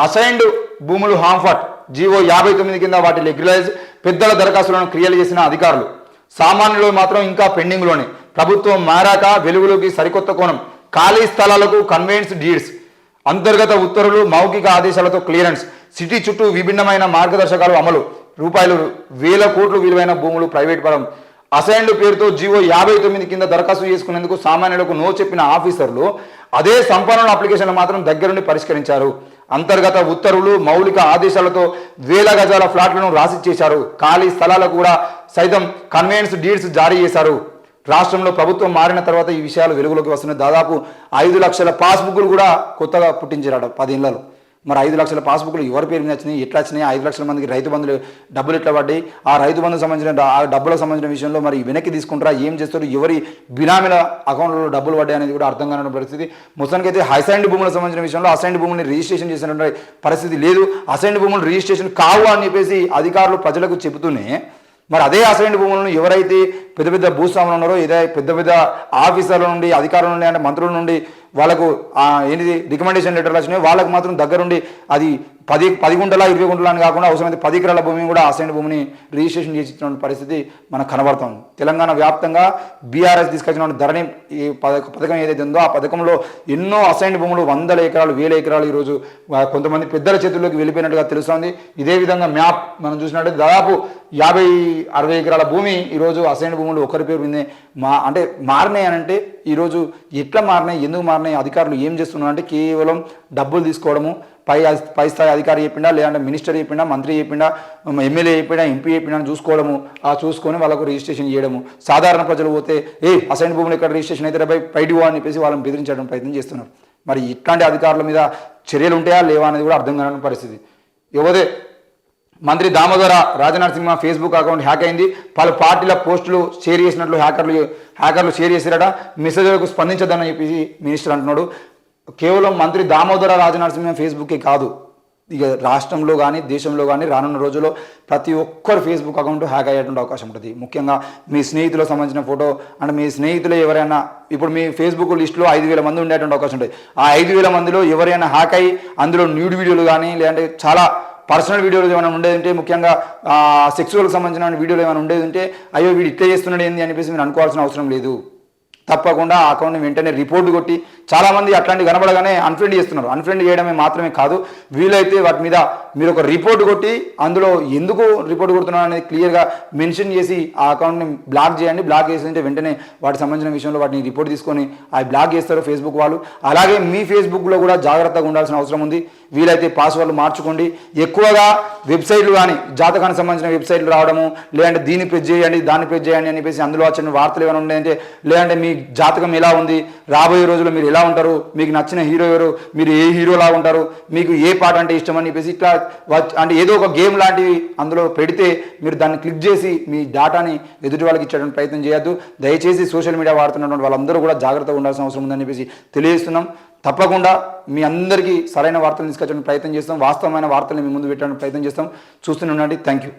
Assigned భూములు హాంఫర్ట్ GO 59 కింద వాటి రెగ్యులైజ్ పెద్దల దరఖాస్తులను క్లియర్ చేసిన అధికారులు. సామాన్యులు మాత్రం ఇంకా పెండింగ్లోనే. ప్రభుత్వం మారాక వెలుగులోకి సరికొత్త కోణం. ఖాళీ స్థలాలకు కన్వేయన్స్ డీడ్స్, అంతర్గత ఉత్తర్వులు, మౌఖిక ఆదేశాలతో క్లియరెన్స్. సిటీ చుట్టూ విభిన్నమైన మార్గదర్శకాలు అమలు. వేల కోట్లు విలువైన భూములు ప్రైవేట్ పరం. అసైన్డ్ పేరుతో జీవో 59 కింద దరఖాస్తు చేసుకునేందుకు సామాన్యులకు నో చెప్పిన ఆఫీసర్లు అదే సంపన్నుల అప్లికేషన్లు మాత్రం దగ్గరుండి పరిష్కరించారు. అంతర్గత ఉత్తర్వులు, మౌలిక ఆదేశాలతో వేల గజాల ఫ్లాట్లను రాసిచ్చేశారు. ఖాళీ స్థలాలకు కూడా సైతం కన్వేయన్స్ డీడ్స్ జారీ చేశారు. రాష్ట్రంలో ప్రభుత్వం మారిన తర్వాత ఈ విషయాలు వెలుగులోకి వస్తున్నాయి. దాదాపు 5 లక్షల పాస్బుక్లు కూడా కొత్తగా పుట్టించారట 10 ఏళ్లలో. మరి 5 లక్షల పాస్బుక్లు ఎవరి పేరు మీద వచ్చినాయి, ఎట్లా వచ్చినాయి, 5 లక్షల మందికి రైతు బంధులు డబ్బులు ఎట్లా పడ్డాయి, ఆ రైతు బంధుకు సంబంధించిన ఆ డబ్బులకు సంబంధించిన విషయంలో మరి వెనక్కి తీసుకుంటారా, ఏం చేస్తారు, ఎవరి బినామీల అకౌంట్లో డబ్బులు పడ్డాయి అనేది కూడా అర్థం కాని పరిస్థితి. మొత్తానికైతే అసైన్డ్ భూములకు సంబంధించిన విషయంలో అసైన్డ్ భూముల్ని రిజిస్ట్రేషన్ చేసినటువంటి పరిస్థితి లేదు. అసైన్డ్ భూములు రిజిస్ట్రేషన్ కావు అని చెప్పేసి అధికారులు ప్రజలకు చెబుతూనే మరి అదే అసైన్డ్ భూములను ఎవరైతే పెద్ద పెద్ద భూస్వాములు ఉన్నారో, ఏదైతే పెద్ద పెద్ద ఆఫీసర్ల నుండి, అధికారుల నుండి, అంటే మంత్రుల నుండి వాళ్ళకు ఏంటిది రికమెండేషన్ లెటర్లు వచ్చినాయి, వాళ్ళకు మాత్రం దగ్గరుండి అది 10 గుంటల 20 గుంటల అని కాకుండా అవసరమైతే 10 ఎకరాల భూమిని కూడా అసైన్డ్ భూమిని రిజిస్ట్రేషన్ చేసిన పరిస్థితి మనకు కనబడుతుంది. తెలంగాణ వ్యాప్తంగా బీఆర్ఎస్ తీసుకొచ్చిన ధరణి ఈ పథకం ఏదైతే ఉందో ఆ పథకంలో ఎన్నో అసైన్డ్ భూములు 100 ఎకరాలు 1000 ఎకరాలు ఈరోజు కొంతమంది పెద్దల చేతుల్లోకి వెళ్ళిపోయినట్టుగా తెలుస్తుంది. ఇదే విధంగా మ్యాప్ మనం చూసినట్టు దాదాపు 50-60 ఎకరాల భూమి ఈరోజు అసైన్డ్ భూములు ఒకరి పేరు మీదే అంటే మారినాయి. అని అంటే ఈరోజు ఎట్లా మారినాయి, ఎందుకు మారినాయి, అధికారులు ఏం చేస్తున్నారు అంటే కేవలం డబ్బులు తీసుకోవడము, పై స్థాయి అధికారి చెప్పిండా, లేదంటే మినిస్టర్ చెప్పిండా, మంత్రి చెప్పిండా, ఎమ్మెల్యే చెప్పిండా, ఎంపీ చెప్పిండా అని చూసుకోవడము, చూసుకొని వాళ్ళకు రిజిస్ట్రేషన్ చేయడము. సాధారణ ప్రజలు పోతే అసైన్ భూములు ఎక్కడ రిజిస్ట్రేషన్ అయితే బయటకు అని చెప్పేసి వాళ్ళని బెదిరించడం ప్రయత్నం చేస్తున్నారు. మరి ఇట్లాంటి అధికారుల మీద చర్యలు ఉంటాయా లేవా అనేది కూడా అర్థం కాని పరిస్థితి. ఇకపోతే మంత్రి Damodara Rajanarasimha Facebook account hack అయింది. పలు పార్టీల పోస్టులు షేర్ చేసినట్లు హ్యాకర్లు షేర్ చేశారట. మెసేజ్లకు స్పందించదని చెప్పేసి మినిస్టర్ అంటున్నాడు. కేవలం మంత్రి దామోదర రాజనరసింహ ఫేస్బుకే కాదు, ఇక రాష్ట్రంలో కానీ దేశంలో కానీ రానున్న రోజుల్లో ప్రతి ఒక్కరు ఫేస్బుక్ అకౌంట్ హ్యాక్ అయ్యేటువంటి అవకాశం ఉంటుంది. ముఖ్యంగా మీ స్నేహితులకు సంబంధించిన ఫోటో, అంటే మీ స్నేహితులు ఎవరైనా ఇప్పుడు మీ ఫేస్బుక్ లిస్టులో 5000 మంది ఉండేటువంటి అవకాశం ఉంటుంది. ఆ 5000 మందిలో ఎవరైనా హ్యాక్ అయ్యి అందులో న్యూడ్ వీడియోలు కానీ, లేదంటే చాలా పర్సనల్ వీడియోలు ఏమైనా ఉండేది ఉంటే, ముఖ్యంగా సెక్సువల్కి సంబంధించిన వీడియోలు ఏమైనా ఉండేది ఉంటే, అయ్యో వీడు ఇట్లా చేస్తున్నాడు ఏంది అనిపేసి మీరు అనుకోవాల్సిన అవసరం లేదు. తప్పకుండా ఆ అకౌంట్ని వెంటనే రిపోర్ట్ కొట్టి, చాలామంది అట్లాంటి కనబడగానే అన్ఫ్రెండ్ చేస్తున్నారు. అన్ఫ్రెండ్ చేయడమే మాత్రమే కాదు, వీలైతే వాటి మీద మీరు ఒక రిపోర్ట్ కొట్టి అందులో ఎందుకు రిపోర్ట్ కొడుతున్నారు అనేది క్లియర్గా మెన్షన్ చేసి ఆ అకౌంట్ని బ్లాక్ చేయండి. బ్లాక్ చేసింటే వెంటనే వాటికి సంబంధించిన విషయంలో వాటిని రిపోర్ట్ తీసుకొని అవి బ్లాక్ చేస్తారు ఫేస్బుక్ వాళ్ళు. అలాగే మీ ఫేస్బుక్లో కూడా జాగ్రత్తగా ఉండాల్సిన అవసరం ఉంది. వీలైతే పాస్వర్డ్లు మార్చుకోండి. ఎక్కువగా వెబ్సైట్లు కానీ జాతకానికి సంబంధించిన వెబ్సైట్లు రావడము, లేదంటే దీన్ని ప్రెస్ చేయండి, దాన్ని ప్రెస్ చేయండి అని చెప్పేసి అందులో వచ్చిన వార్తలు ఏమైనా ఉన్నాయంటే, లేదంటే మీ జాతకం ఎలా ఉంది, రాబోయే రోజుల్లో మీరు ఎలా ఉంటారు, మీకు నచ్చిన హీరో ఎవరు, మీరు ఏ హీరోలా ఉంటారు, మీకు ఏ పాట అంటే ఇష్టం అని చెప్పేసి ఇట్లా అంటే ఏదో ఒక గేమ్ లాంటివి అందులో పెడితే మీరు దాన్ని క్లిక్ చేసి మీ డేటాని ఎదుటి వాళ్ళకి ఇచ్చేటువంటి ప్రయత్నం చేయొద్దు. దయచేసి సోషల్ మీడియా వాడుతున్నటువంటి వాళ్ళందరూ కూడా జాగ్రత్తగా ఉండాల్సిన అవసరం ఉందని చెప్పేసి తెలియజేస్తున్నాం. తప్పకుండా మీ అందరికీ సరైన వార్తలు తీసుకొచ్చడానికి ప్రయత్నం చేస్తాం. వాస్తవమైన వార్తలు మీ ముందు పెట్టడానికి ప్రయత్నం చేస్తాం. చూస్తూనే ఉండండి. Thank you.